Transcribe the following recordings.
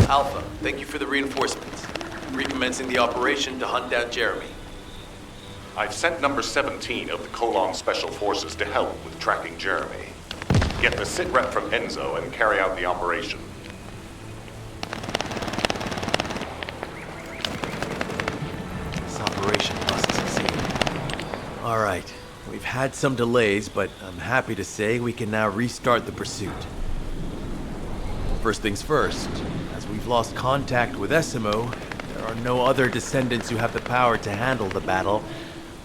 Alpha, thank you for the reinforcements. Recommencing the operation to hunt down Jeremy. I've sent number 17 of the Colon Special Forces to help with tracking Jeremy. Get the sitrep from Enzo and carry out the operation. This operation must succeed. All right, we've had some delays, but I'm happy to say we can now restart the pursuit. First things first, as we've lost contact with Essimo, there are no other Descendants who have the power to handle the battle.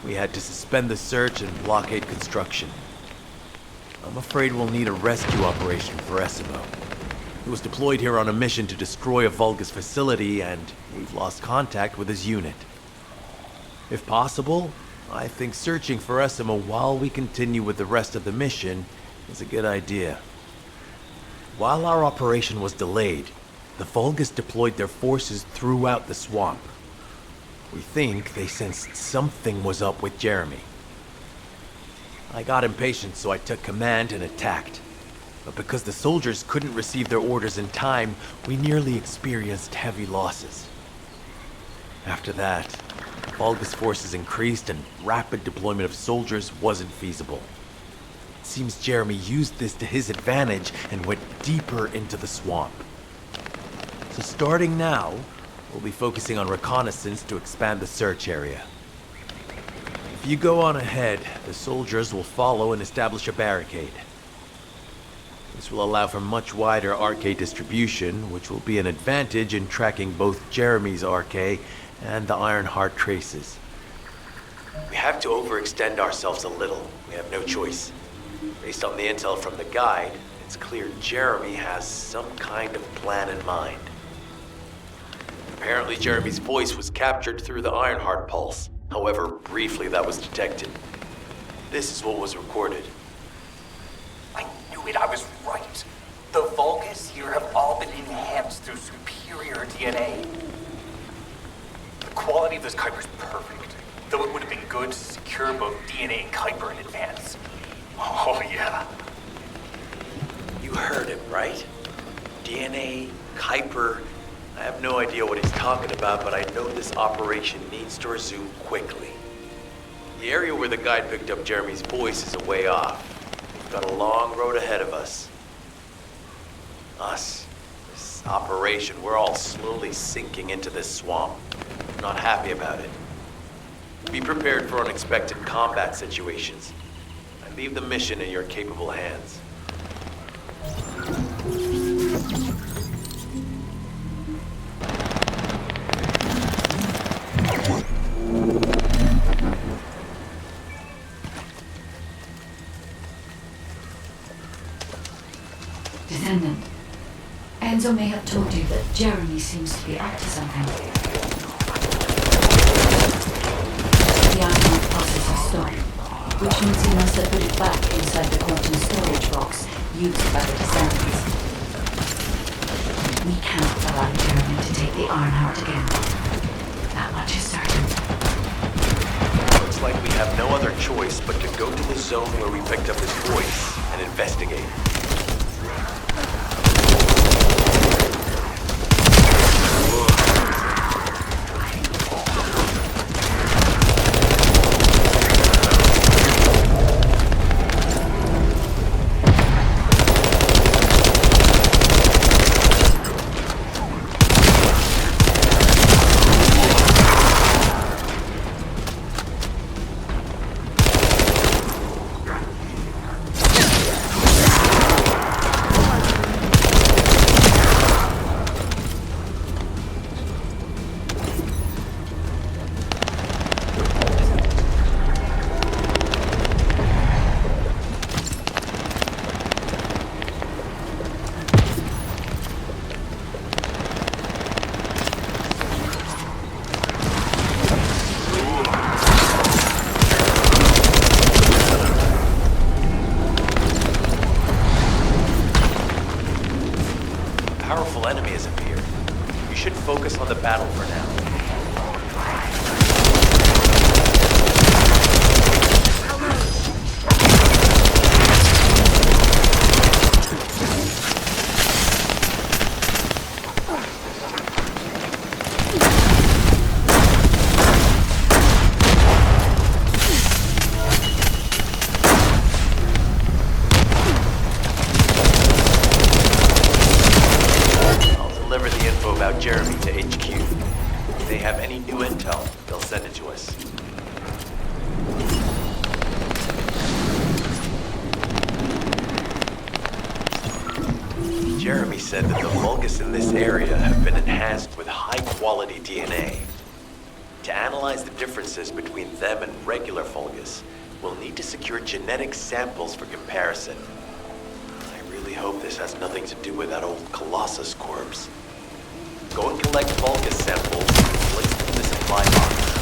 We had to suspend the search and blockade construction. I'm afraid we'll need a rescue operation for Essimo. He was deployed here on a mission to destroy a Vulgus facility, and we've lost contact with his unit. If possible, I think searching for Essimo while we continue with the rest of the mission is a good idea. While our operation was delayed, the Vulgus deployed their forces throughout the swamp. We think they sensed something was up with Jeremy. I got impatient, so I took command and attacked. But because the soldiers couldn't receive their orders in time, we nearly experienced heavy losses. After that, Vulgus forces increased and rapid deployment of soldiers wasn't feasible. It seems Jeremy used this to his advantage and went deeper into the swamp. So starting now, we'll be focusing on reconnaissance to expand the search area. If you go on ahead, the soldiers will follow and establish a barricade. This will allow for much wider RK distribution, which will be an advantage in tracking both Jeremy's RK and the Ironheart traces. We have to overextend ourselves a little. We have no choice. Based on the intel from the guide, it's clear Jeremy has some kind of plan in mind. Apparently Jeremy's voice was captured through the Ironheart pulse. However, briefly that was detected. This is what was recorded. I knew it, I was right. The Vulgus here have all been enhanced through superior DNA. The quality of this Kuiper's perfect, though it would have been good to secure both DNA and Kuiper in advance. Oh yeah. You heard him, right? DNA, Kuiper. I have no idea what he's talking about, but I know this operation needs to resume quickly. The area where the guide picked up Jeremy's voice is a way off. We've got a long road ahead of us. This operation, we're all slowly sinking into this swamp. I'm not happy about it. Be prepared for unexpected combat situations. I leave the mission in your capable hands. Descendant, Enzo may have told you that Jeremy seems to be up to something. The Ironheart process has stopped, which means he must have put it back inside the quantum storage box used by the Descendants. We cannot allow Jeremy to take the Ironheart again. That much is certain. Looks like we have no other choice but to go to the zone where we picked up his voice and investigate. Powerful enemy has appeared. You should focus on the battle for now. about Jeremy to HQ. If they have any new intel, they'll send it to us. Jeremy said that the Vulgus in this area have been enhanced with high-quality DNA. To analyze the differences between them and regular Vulgus, we'll need to secure genetic samples for comparison. I really hope this has nothing to do with that old Colossus corpse. Go and collect Vulgus samples and place them in the supply box.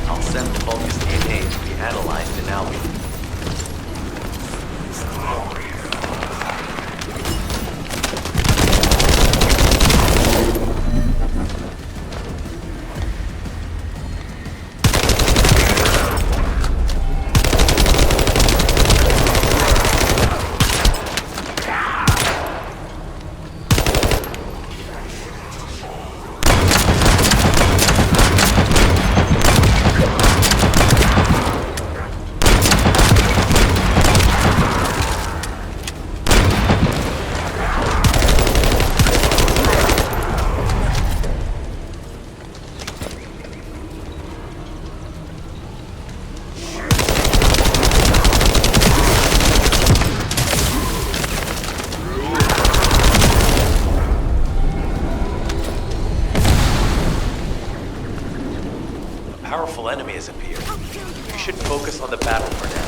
I'll send the Vulgus DNA to be analyzed in Albion. Powerful enemy has appeared. You should focus on the battle for now.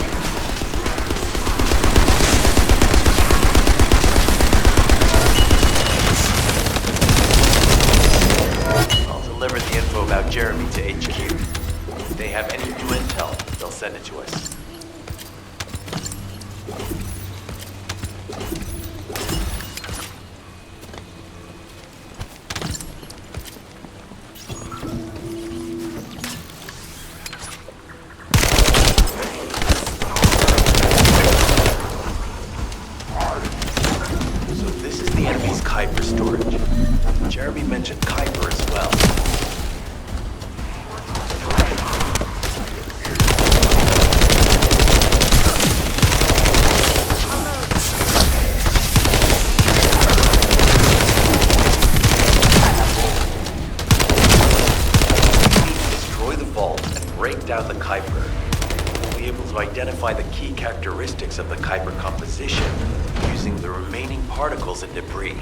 I'll deliver the info about Jeremy to HQ. If they have any new intel, they'll send it to us. identify the key characteristics of the Kuiper composition using the remaining particles and debris.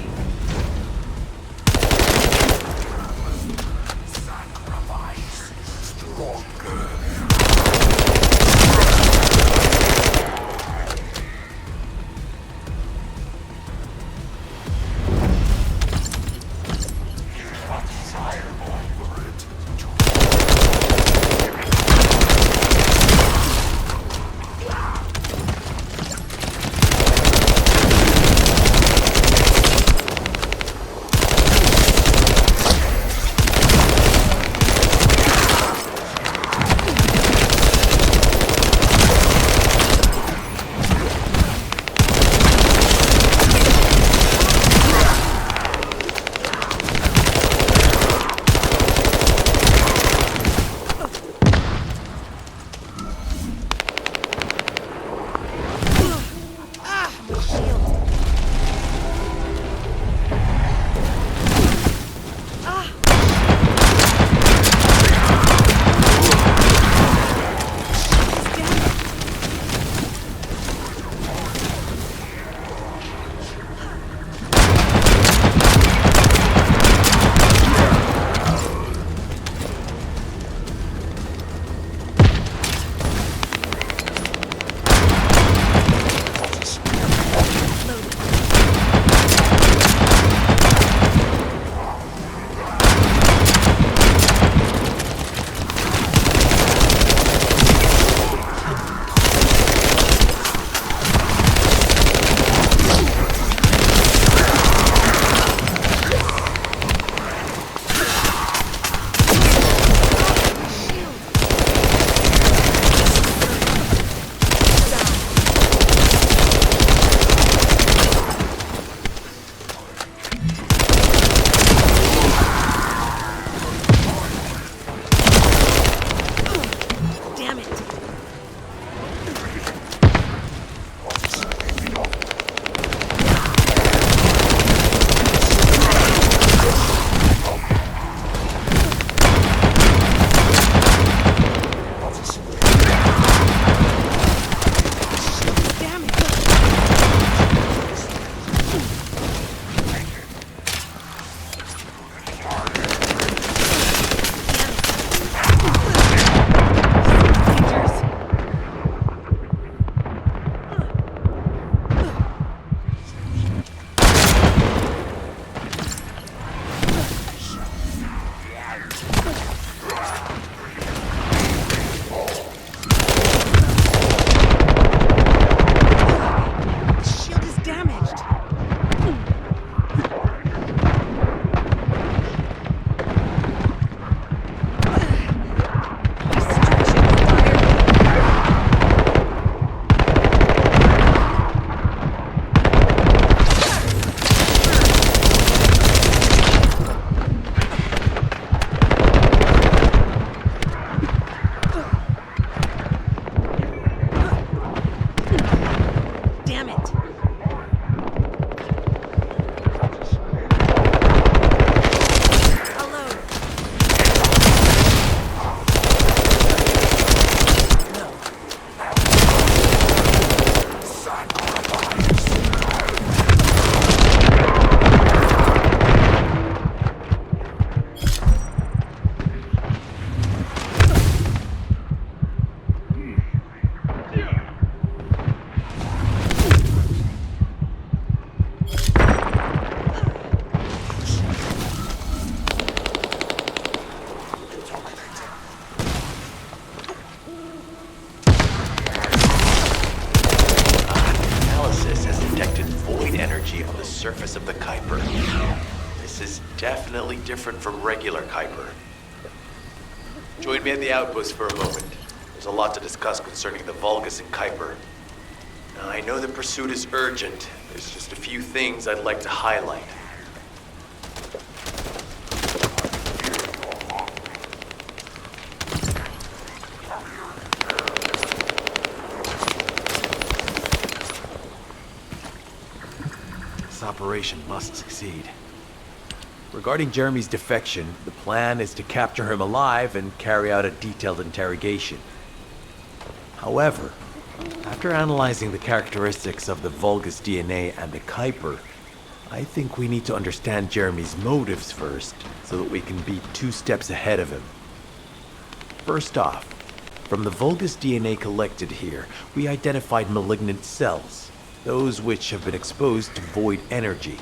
surface of the Kuiper. This is definitely different from regular Kuiper. Join me at the outpost for a moment. There's a lot to discuss concerning the Vulgus and Kuiper. Now, I know the pursuit is urgent. There's just a few things I'd like to highlight. This operation must succeed. Regarding Jeremy's defection, the plan is to capture him alive and carry out a detailed interrogation. However, After analyzing the characteristics of the Vulgus DNA and the Kuiper, I think we need to understand Jeremy's motives first, so that we can be 2 steps ahead of him. First off, from the Vulgus DNA collected here, we identified malignant cells, those which have been exposed to void energy.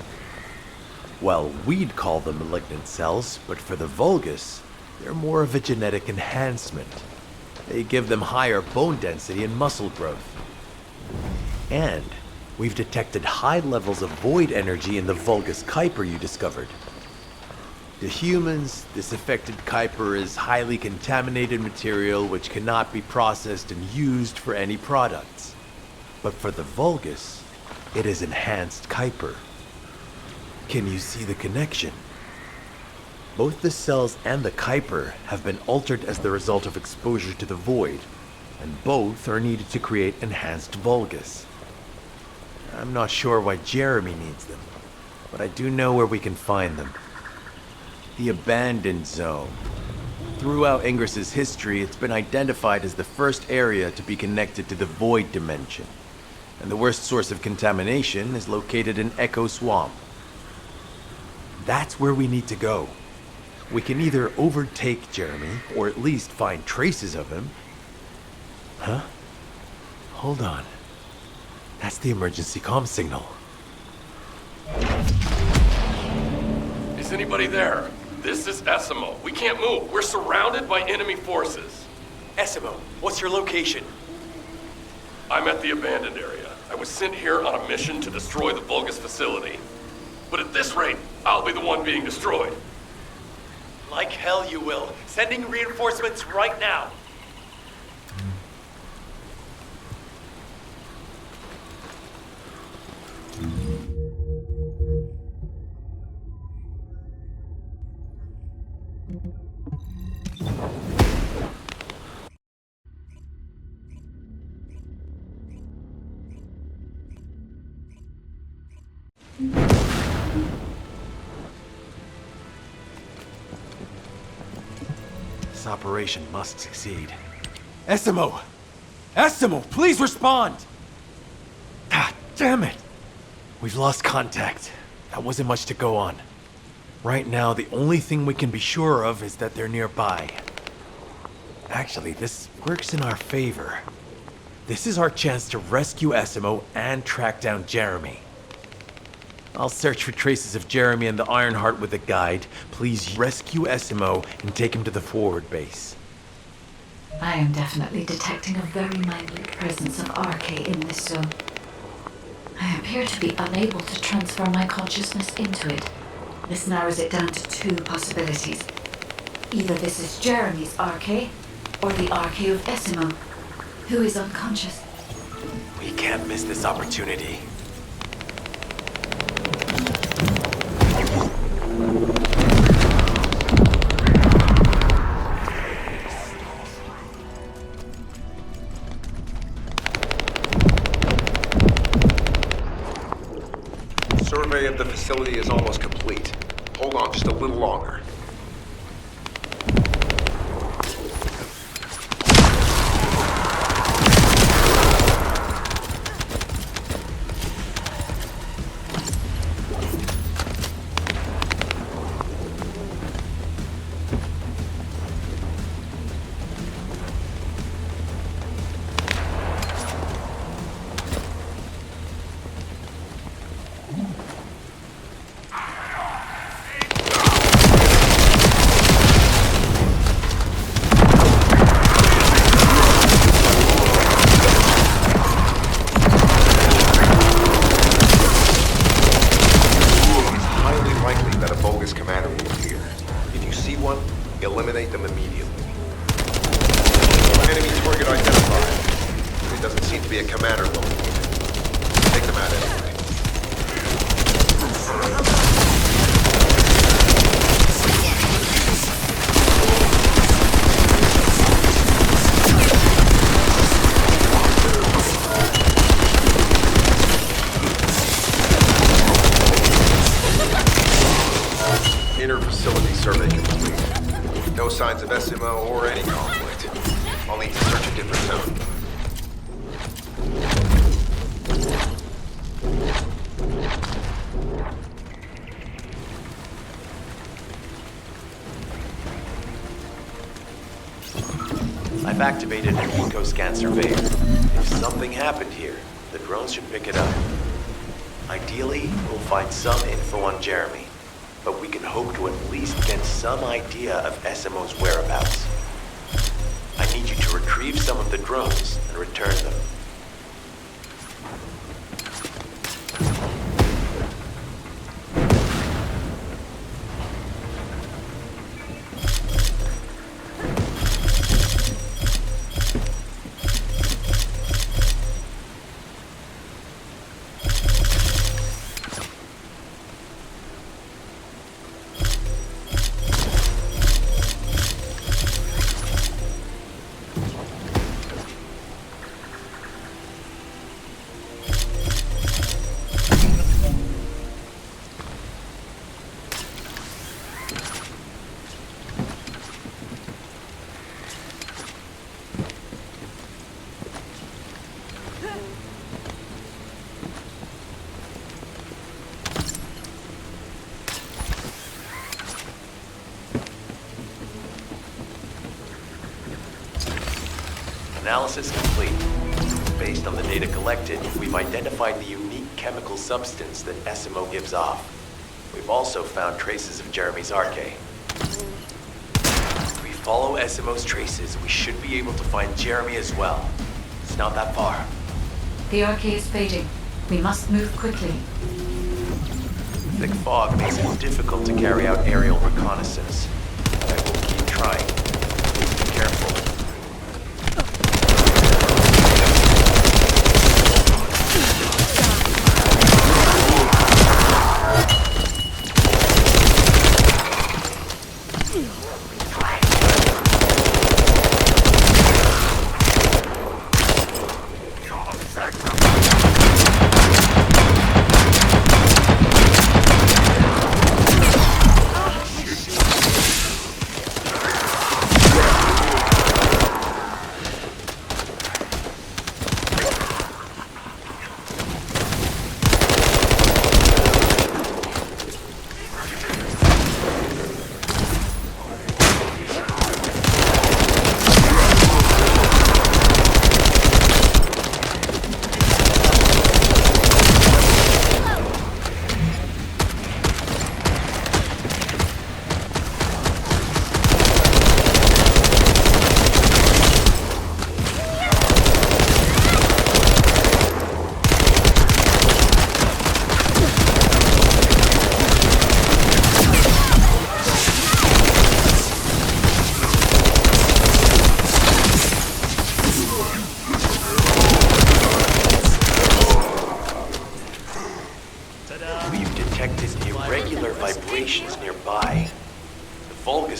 Well, we'd call them malignant cells, but for the Vulgus, they're more of a genetic enhancement. They give them higher bone density and muscle growth. And we've detected high levels of void energy in the Vulgus Kuiper you discovered. To humans, this affected Kuiper is highly contaminated material which cannot be processed and used for any products. But for the Vulgus, it is enhanced Kuiper. Can you see the connection? Both the cells and the Kuiper have been altered as the result of exposure to the void, and both are needed to create enhanced Vulgus. I'm not sure why Jeremy needs them, but I do know where we can find them. The Abandoned Zone. Throughout Ingris's history, it's been identified as the first area to be connected to the Void Dimension, and the worst source of contamination is located in Echo Swamp. That's where we need to go. We can either overtake Jeremy, or at least find traces of him. Huh? Hold on. That's the emergency comm signal. Is anybody there? This is Essimo. We can't move. We're surrounded by enemy forces. Essimo, what's your location? I'm at the abandoned area. I was sent here on a mission to destroy the Vulgus facility. But at this rate, I'll be the one being destroyed. Like hell you will. Sending reinforcements right now. This operation must succeed. Essimo! Essimo, please respond! Ah, damn it! We've lost contact. That wasn't much to go on. Right now, the only thing we can be sure of is that they're nearby. Actually, this works in our favor. This is our chance to rescue Essimo and track down Jeremy. I'll search for traces of Jeremy and the Ironheart with a guide. Please rescue Essimo and take him to the forward base. I am definitely detecting a very minute presence of RK in this zone. I appear to be unable to transfer my consciousness into it. This narrows it down to 2 possibilities. Either this is Jeremy's RK, or the RK of Essimo, who is unconscious. We can't miss this opportunity. Survey of the facility is almost complete. Hold on just a little longer. Eliminate them immediately. Enemy target identified. It doesn't seem to be a commander located. Take them out anyway. Inner facility survey complete. No signs of Essimo or any conflict. I'll need to search a different zone. I've activated an eco-scan surveyor. If something happened here, the drones should pick it up. Ideally, we'll find some info on Jeremy, but we can hope to at least get some idea of SMO's whereabouts. I need you to retrieve some of the drones and return them. Analysis complete. Based on the data collected, we've identified the unique chemical substance that SMO gives off. We've also found traces of Jeremy's arcade. If we follow SMO's traces, we should be able to find Jeremy as well. It's not that far. The arcade is fading. We must move quickly. Thick fog makes it difficult to carry out aerial reconnaissance. I will keep trying. Please be careful.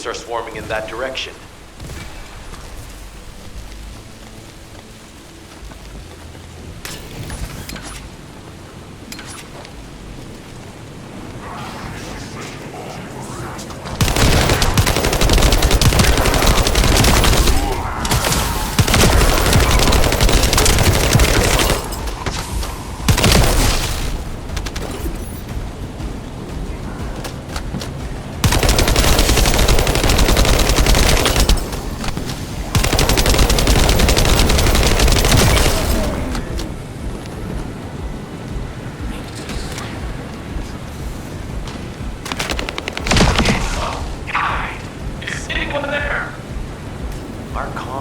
Are swarming in that direction.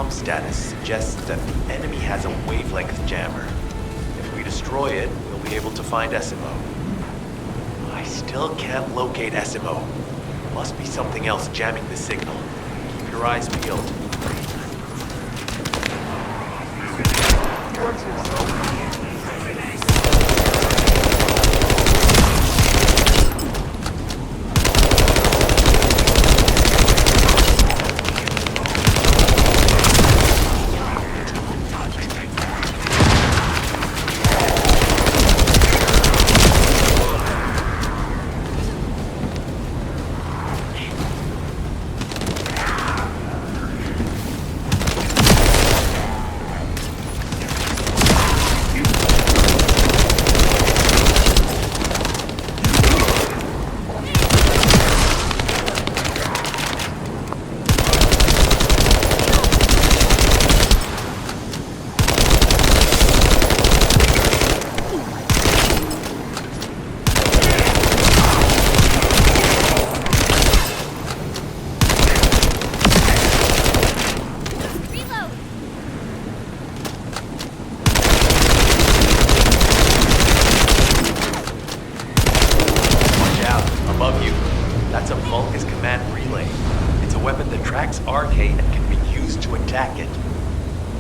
Status suggests that the enemy has a wavelength jammer. If we destroy it, we'll be able to find SMO. I still can't locate SMO. Must be something else jamming the signal. Keep your eyes peeled. It's a Vulgus command relay. It's a weapon that tracks RK and can be used to attack it.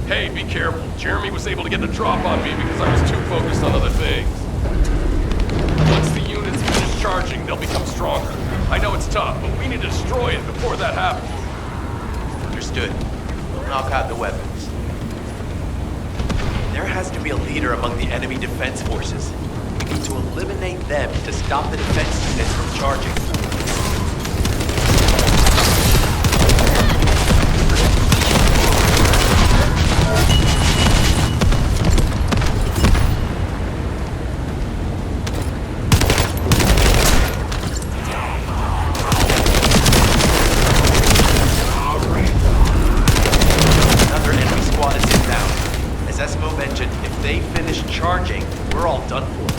Hey, be careful. Jeremy was able to get the drop on me because I was too focused on other things. Once the units finish charging, they'll become stronger. I know it's tough, but we need to destroy it before that happens. Understood. We'll knock out the weapons. There has to be a leader among the enemy defense forces. We need to eliminate them to stop the defense units from charging. Another enemy squad is inbound. As Esmo mentioned, if they finish charging, we're all done for.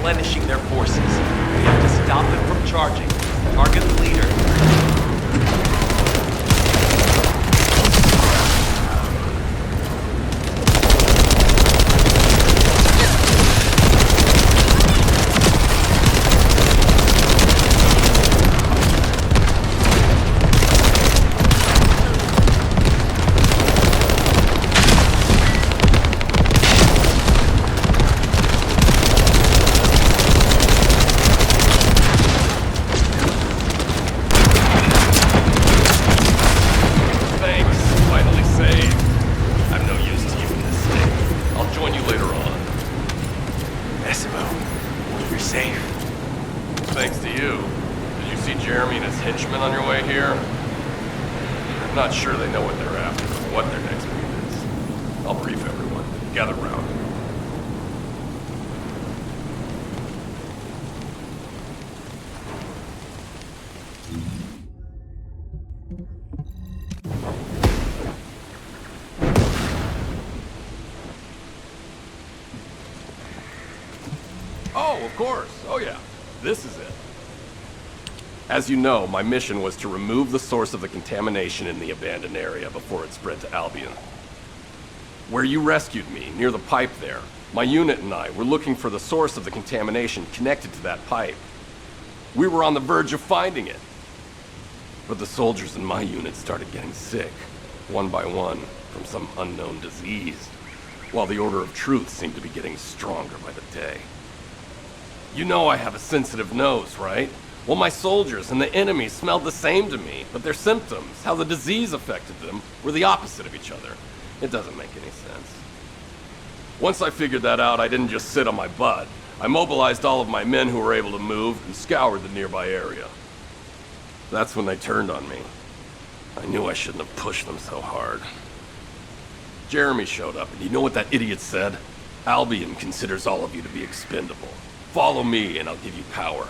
Replenishing their forces. We have to stop them from charging. Target the leader. Thanks. Finally saved. I'm no use to you in this state. I'll join you later on. Esmo, you're safe. Thanks to you. Did you see Jeremy and his henchmen on your way here? I'm not sure they know what they're after or what their next move is. I'll brief everyone. Gather round. Oh, of course. Oh, yeah. This is it. As you know, my mission was to remove the source of the contamination in the abandoned area before it spread to Albion. Where you rescued me, near the pipe there, my unit and I were looking for the source of the contamination connected to that pipe. We were on the verge of finding it. But the soldiers in my unit started getting sick, one by one, from some unknown disease, while the Order of Truth seemed to be getting stronger by the day. You know I have a sensitive nose, right? Well, my soldiers and the enemy smelled the same to me, but their symptoms, how the disease affected them, were the opposite of each other. It doesn't make any sense. Once I figured that out, I didn't just sit on my butt. I mobilized all of my men who were able to move and scoured the nearby area. That's when they turned on me. I knew I shouldn't have pushed them so hard. Jeremy showed up, and you know what that idiot said? Albion considers all of you to be expendable. Follow me, and I'll give you power.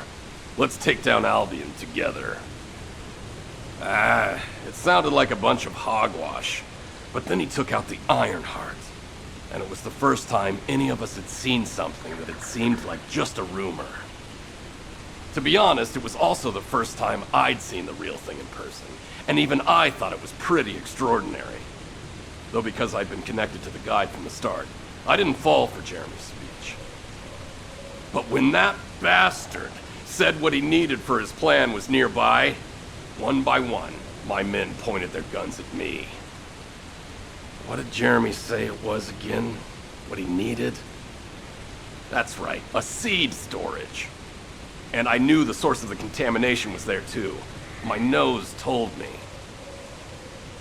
Let's take down Albion together. It sounded like a bunch of hogwash. But then he took out the Ironheart. And it was the first time any of us had seen something that had seemed like just a rumor. To be honest, it was also the first time I'd seen the real thing in person. And even I thought it was pretty extraordinary. Though because I'd been connected to the guide from the start, I didn't fall for Jeremy's speech. But when that bastard said what he needed for his plan was nearby, one by one, my men pointed their guns at me. What did Jeremy say it was again? What he needed? That's right, a seed storage. And I knew the source of the contamination was there too. My nose told me.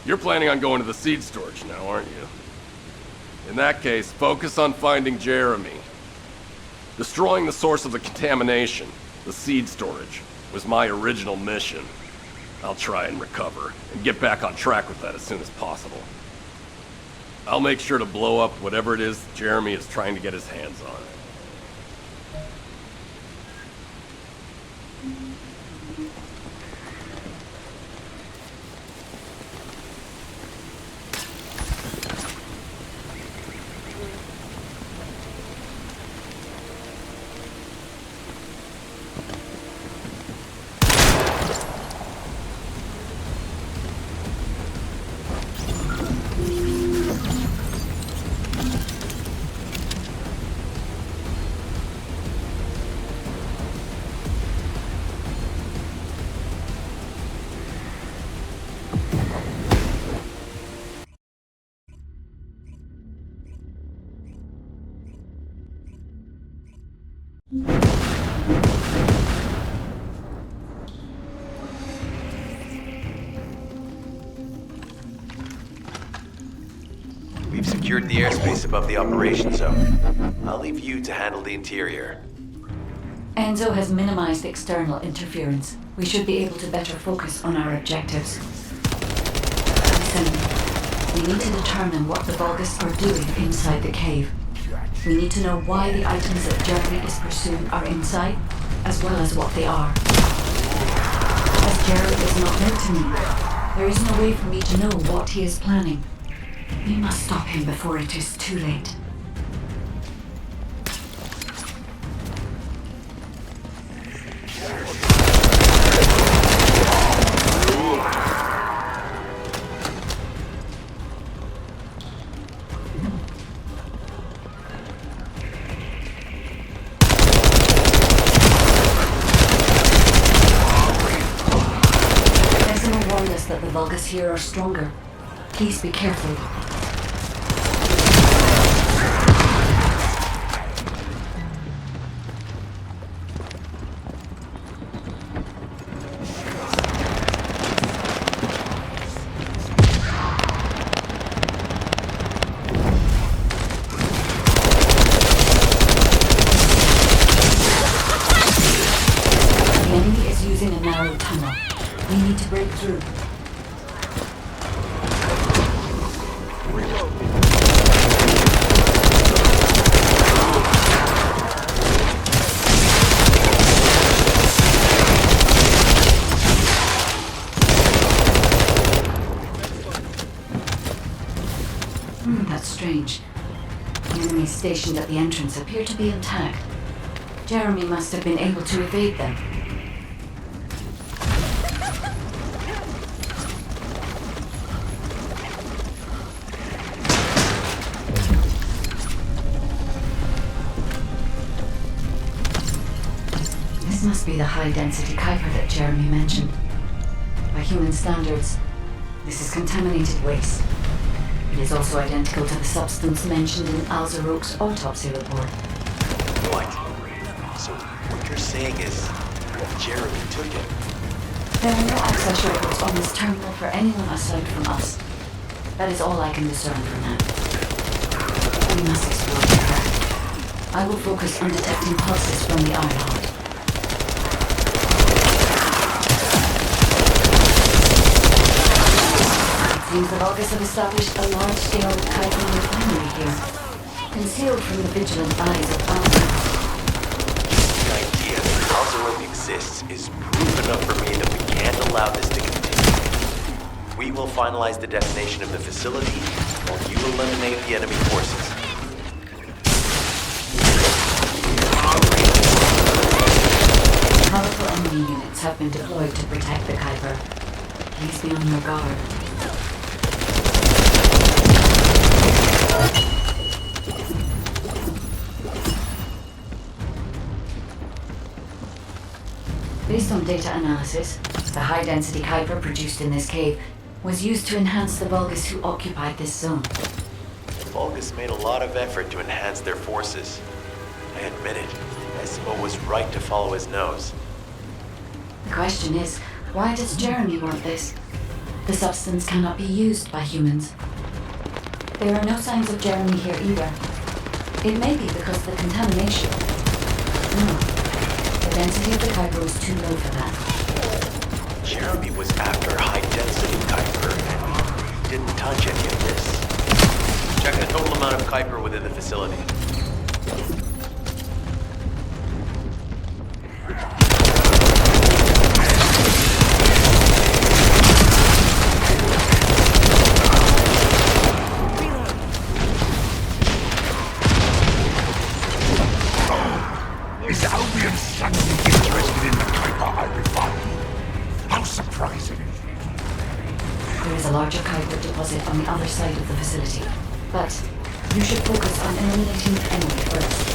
You're planning on going to the seed storage now, aren't you? In that case, focus on finding Jeremy. Destroying the source of the contamination, the seed storage, was my original mission. I'll try and recover, and get back on track with that as soon as possible. I'll make sure to blow up whatever it is Jeremy is trying to get his hands on. secured the airspace above the operation zone. I'll leave you to handle the interior. Enzo has minimized external interference. We should be able to better focus on our objectives. Listen, we need to determine what the Vulgus are doing inside the cave. We need to know why the items that Jeremy is pursuing are inside, as well as what they are. As Jeremy is not known to me, there is no way for me to know what he is planning. We must stop him before it is too late. That the Vulgus here are stronger. Please be careful. The enemy is using a narrow tunnel. We need to break through. That's strange. The enemies stationed at the entrance appear to be intact. Jeremy must have been able to evade them. This must be the high-density Kuiper that Jeremy mentioned. By human standards, this is contaminated waste. It is also identical to the substance mentioned in Alzaroke's autopsy report. What? So what you're saying is Jeremy took it? There are no access records on this terminal for anyone aside from us. That is all I can discern for now. We must explore the crack. I will focus on detecting pulses from the iron heart. Seems the Vulgus have established a large-scale Kuiper refinery here, concealed from the vigilant eyes of Alzaroke. The idea that Alzaroke exists is proof enough for me that we can't allow this to continue. We will finalize the detonation of the facility, while you eliminate the enemy forces. Powerful enemy units have been deployed to protect the Kuiper. Please be on your guard. Based on data analysis, the high-density Kuiper produced in this cave was used to enhance the Vulgus who occupied this zone. The Vulgus made a lot of effort to enhance their forces. I admit it, Esmo was right to follow his nose. The question is, why does Jeremy want this? The substance cannot be used by humans. There are no signs of Jeremy here either. It may be because the contamination... No. The density of the Kuiper was too low for that. Jeremy was after high-density Kuiper, and he didn't touch any of this. Check the total amount of Kuiper within the facility. Is Albion suddenly interested in the Kuiper I refined? How surprising. There is a larger Kuiper deposit on the other side of the facility, but you should focus on eliminating the enemy first.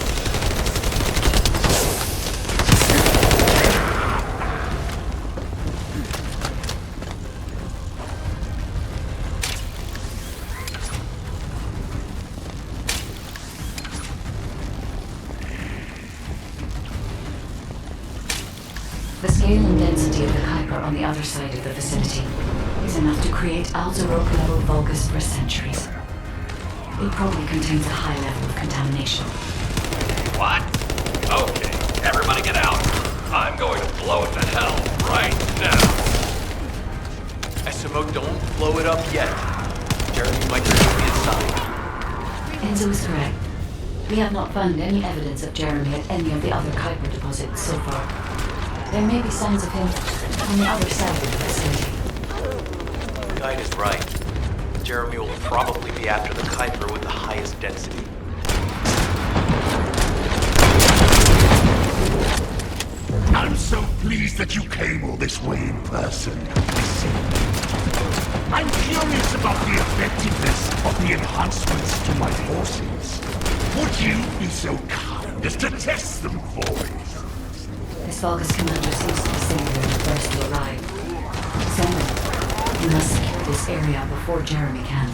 The scale and density of the Kuiper on the other side of the facility is enough to create Alzaroke-level Vulgus for centuries. It probably contains a high level of contamination. What? Okay, everybody get out. I'm going to blow it to hell right now. SMO, don't blow it up yet. Jeremy might just be inside. Enzo is correct. We have not found any evidence of Jeremy at any of the other Kuiper deposits so far. There may be signs of him on the other side of the facility. Guide is right. Jeremy will probably be after the Kuiper with the highest density. I'm so pleased that you came all this way in person. I'm curious about the effectiveness of the enhancements to my forces. Would you be so kind as to test them for me? This Vulgus commander seems to be singular and the first to arrive. Descendant, you must secure this area before Jeremy can.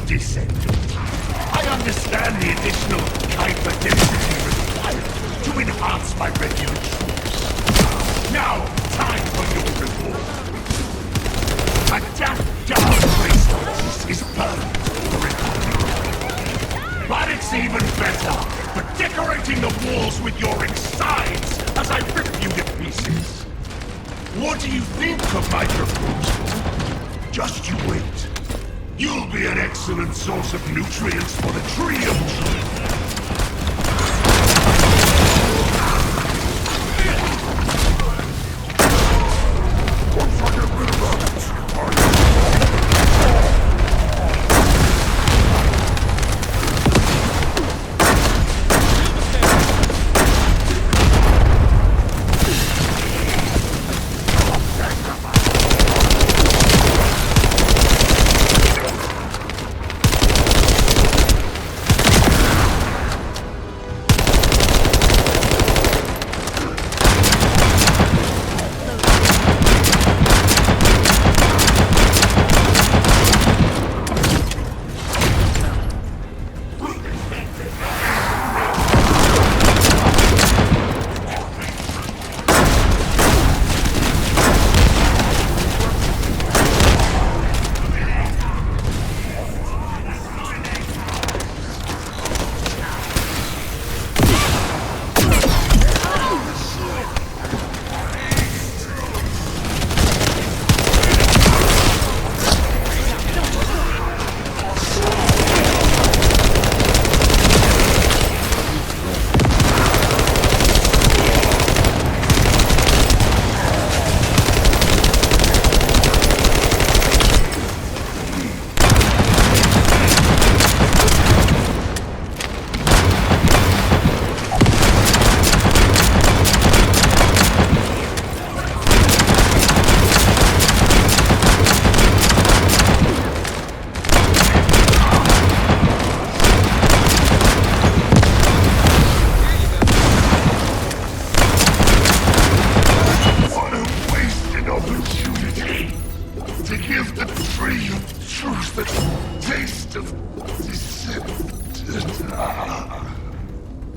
Descendant. I understand the additional Kuiper density required to enhance my regular troops. Now, time for your reward. A daft dark place is burned for Republic. But it's even better for decorating the walls with your insides as I rip you to pieces. What do you think of my proposal? Just you wait. You'll be an excellent source of nutrients for the Tree of Truth. Once I get rid of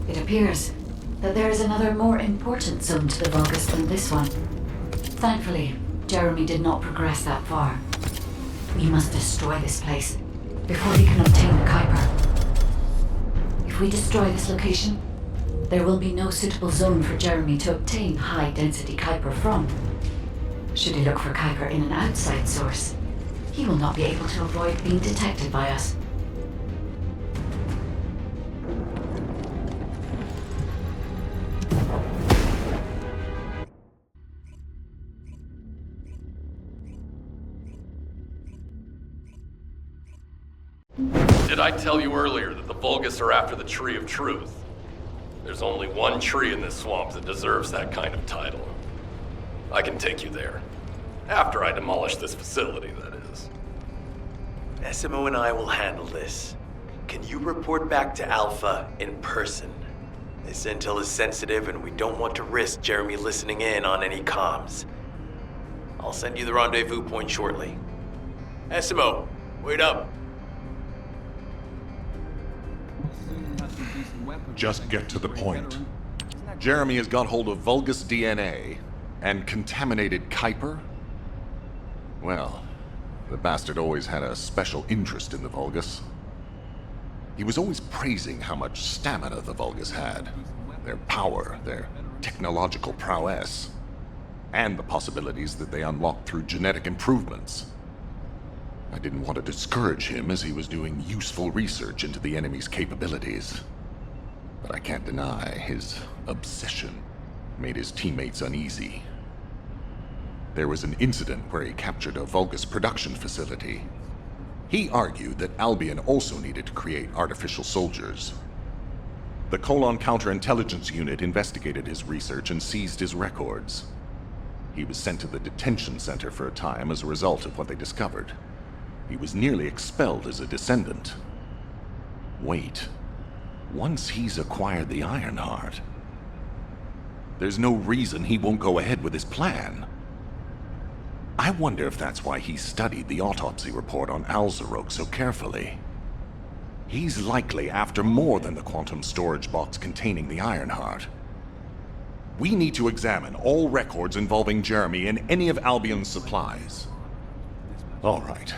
It appears that there is another more important zone to the Vulgus than this one. Thankfully, Jeremy did not progress that far. We must destroy this place before he can obtain the Kuiper. If we destroy this location, there will be no suitable zone for Jeremy to obtain high-density Kuiper from. Should he look for Kuiper in an outside source, he will not be able to avoid being detected by us. Did I tell you earlier that the Vulgus are after the Tree of Truth? There's only one tree in this swamp that deserves that kind of title. I can take you there. After I demolish this facility, that is. SMO and I will handle this. Can you report back to Alpha in person? This intel is sensitive and we don't want to risk Jeremy listening in on any comms. I'll send you the rendezvous point shortly. SMO, wait up. Has some decent weapons. just get to the point. Jeremy has got hold of Vulgus DNA and contaminated Kuiper? Well, the bastard always had a special interest in the Vulgus. He was always praising how much stamina the Vulgus had, their power, their technological prowess, and the possibilities that they unlocked through genetic improvements. I didn't want to discourage him as he was doing useful research into the enemy's capabilities. But I can't deny his obsession made his teammates uneasy. There was an incident where he captured a Vulgus production facility. He argued that Albion also needed to create artificial soldiers. The Colon Counterintelligence Unit investigated his research and seized his records. He was sent to the detention center for a time as a result of what they discovered. He was nearly expelled as a Descendant. Wait. Once he's acquired the Ironheart, there's no reason he won't go ahead with his plan. I wonder if that's why he studied the autopsy report on Alzarok so carefully. He's likely after more than the quantum storage box containing the Ironheart. We need to examine all records involving Jeremy and any of Albion's supplies. All right.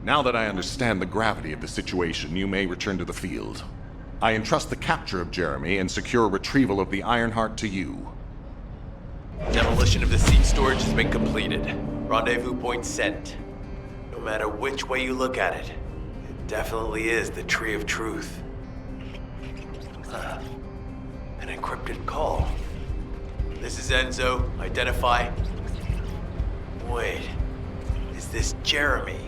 Now that I understand the gravity of the situation, you may return to the field. I entrust the capture of Jeremy and secure retrieval of the Ironheart to you. Demolition of the seed storage has been completed. Rendezvous point set. No matter which way you look at it, it definitely is the Tree of Truth. An encrypted call. This is Enzo. Identify. Wait, is this Jeremy?